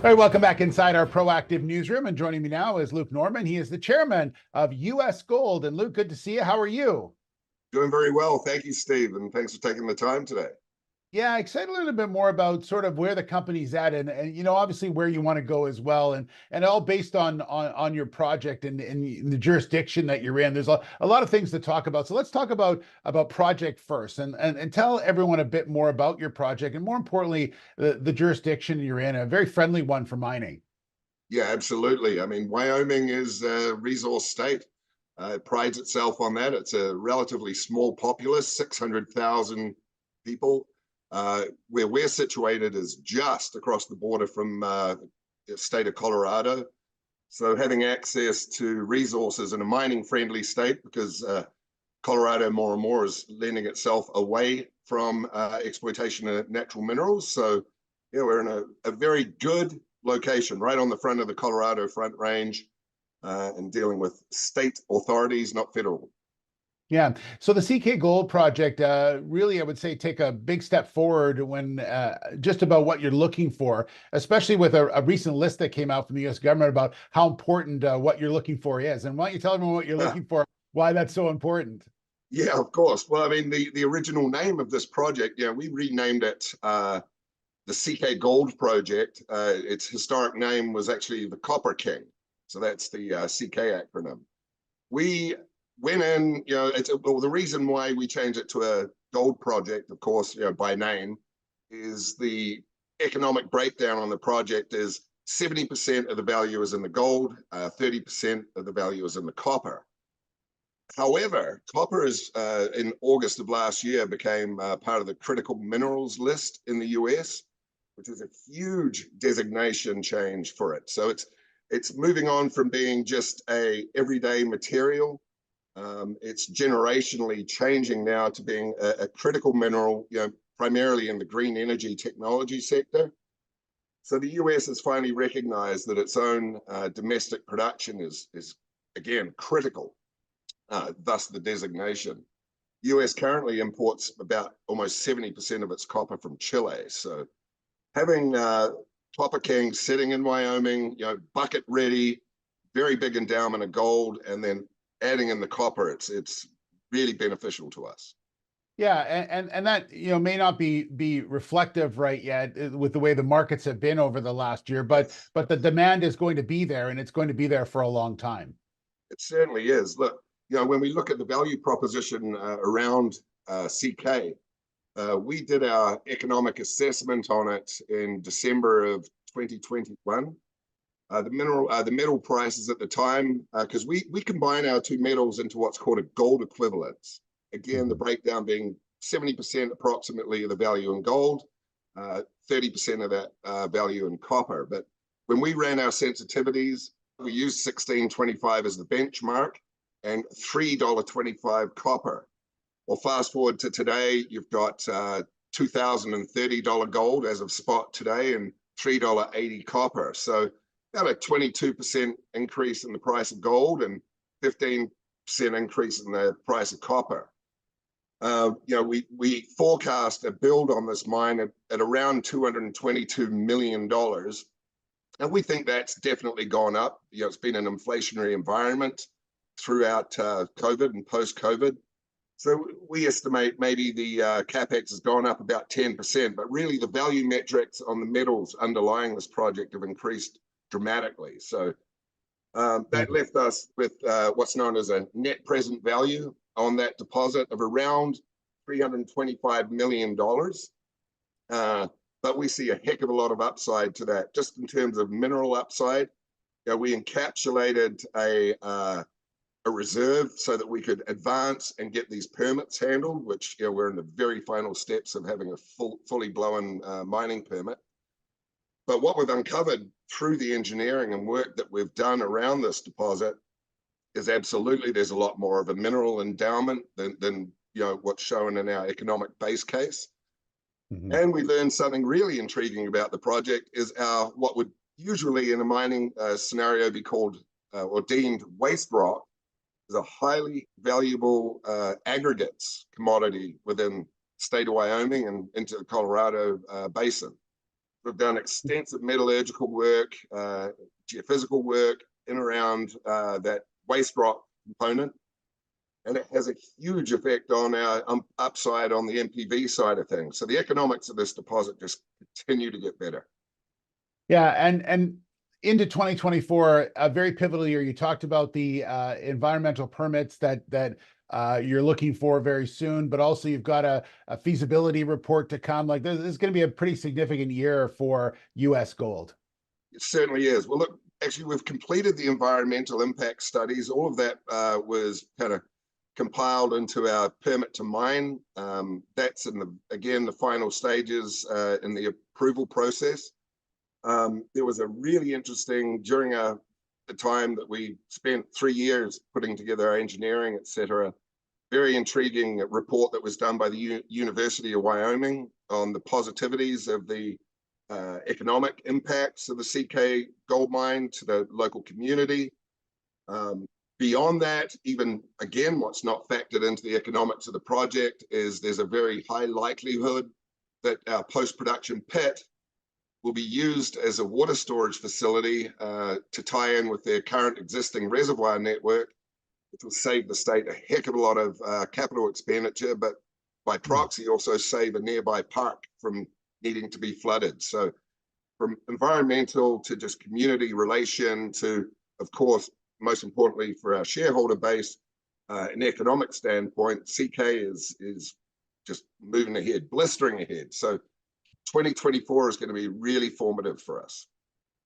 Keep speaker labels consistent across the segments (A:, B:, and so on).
A: All right, welcome back inside our proactive newsroom. And joining me now is Luke Norman. He is the chairman of US Gold. And Luke, good to see you. How are you?
B: Doing very well. Thank you, Steve. And thanks for taking the time today.
A: Yeah, excited a little bit more about sort of where the company's at and you know, obviously where you want to go as well. And all based on your project and the jurisdiction that you're in. There's a lot of things to talk about. So let's talk about project first and tell everyone a bit more about your project and more importantly, the jurisdiction you're in, a very friendly one for mining.
B: Yeah, absolutely. I mean, Wyoming is a resource state. It prides itself on that. It's a relatively small populace, 600,000 people. Where we're situated is just across the border from the state of Colorado. So having access to resources in a mining-friendly state, because Colorado more and more is lending itself away from exploitation of natural minerals. So yeah, we're in a very good location right on the front of the Colorado Front Range and dealing with state authorities, not federal.
A: Yeah. So the CK Gold project, really, I would say, take a big step forward when just about what you're looking for, especially with a recent list that came out from the U.S. government about how important what you're looking for is. And why don't you tell everyone what you're looking for, why that's so important?
B: Yeah, of course. Well, I mean, the original name of this project, we renamed it the CK Gold project. Its historic name was actually the Copper King. So that's the CK acronym. We went in, the reason why we changed it to a gold project, of course, by name, is the economic breakdown on the project is 70% of the value is in the gold, 30% of the value is in the copper. However, copper is in August of last year became part of the critical minerals list in the US, which is a huge designation change for it. So it's moving on from being just a everyday material. It's generationally changing now to being a critical mineral, primarily in the green energy technology sector. So the US has finally recognized that its own domestic production is again critical, thus the designation. US currently imports about almost 70% of its copper from Chile. So having Copper King sitting in Wyoming, bucket ready, very big endowment of gold, and then adding in the copper, it's really beneficial to us.
A: Yeah, and that may not be reflective right yet with the way the markets have been over the last year, but the demand is going to be there, and it's going to be there for a long time.
B: It certainly is. Look, when we look at the value proposition around CK, we did our economic assessment on it in December of 2021. The metal prices at the time, because we combine our two metals into what's called a gold equivalence. Again, the breakdown being 70% approximately of the value in gold, 30% of that value in copper. But when we ran our sensitivities, we used 16.25 as the benchmark and $3.25 copper. Well, fast forward to today, you've got $2,030 gold as of spot today and $3.80 copper. So about a 22% increase in the price of gold and 15% increase in the price of copper. We forecast a build on this mine at around $222 million. And we think that's definitely gone up. It's been an inflationary environment throughout COVID and post-COVID. So we estimate maybe the CapEx has gone up about 10%, but really the value metrics on the metals underlying this project have increased dramatically. So that left us with what's known as a net present value on that deposit of around $325 million. But we see a heck of a lot of upside to that, just in terms of mineral upside. We encapsulated a reserve so that we could advance and get these permits handled, which we're in the very final steps of having a fully blown mining permit. But what we've uncovered through the engineering and work that we've done around this deposit is absolutely there's a lot more of a mineral endowment than what's shown in our economic base case. And we learned something really intriguing about the project is our what would usually in a mining scenario be called or deemed waste rock is a highly valuable aggregates commodity within the state of Wyoming and into the Colorado basin. We've done extensive metallurgical work, geophysical work in around that waste rock component. And it has a huge effect on our upside on the MPV side of things. So the economics of this deposit just continue to get better.
A: Yeah, and into 2024, a very pivotal year. You talked about the environmental permits that you're looking for very soon, but also you've got a feasibility report to come. Like this is going to be a pretty significant year for US Gold.
B: It certainly is. Well, look, actually, we've completed the environmental impact studies. All of that was kind of compiled into our permit to mine. That's in the final stages in the approval process. There was a really interesting, during the time that we spent 3 years putting together our engineering, et cetera, very intriguing report that was done by the University of Wyoming on the positivities of the economic impacts of the CK Goldmine to the local community. Beyond that, even again, what's not factored into the economics of the project is there's a very high likelihood that our post-production pit will be used as a water storage facility to tie in with their current existing reservoir network, which will save the state a heck of a lot of capital expenditure, but by proxy also save a nearby park from needing to be flooded. So from environmental to just community relation to, of course, most importantly for our shareholder base, an economic standpoint, CK is just moving ahead, blistering ahead. So 2024 is going to be really formative for us.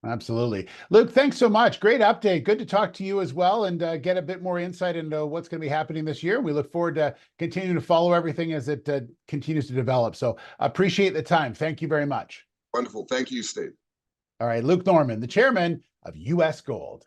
A: Absolutely. Luke, thanks so much. Great update. Good to talk to you as well and get a bit more insight into what's going to be happening this year. We look forward to continuing to follow everything as it continues to develop. So appreciate the time. Thank you very much.
B: Wonderful. Thank you, Steve.
A: All right, Luke Norman, the chairman of US Gold.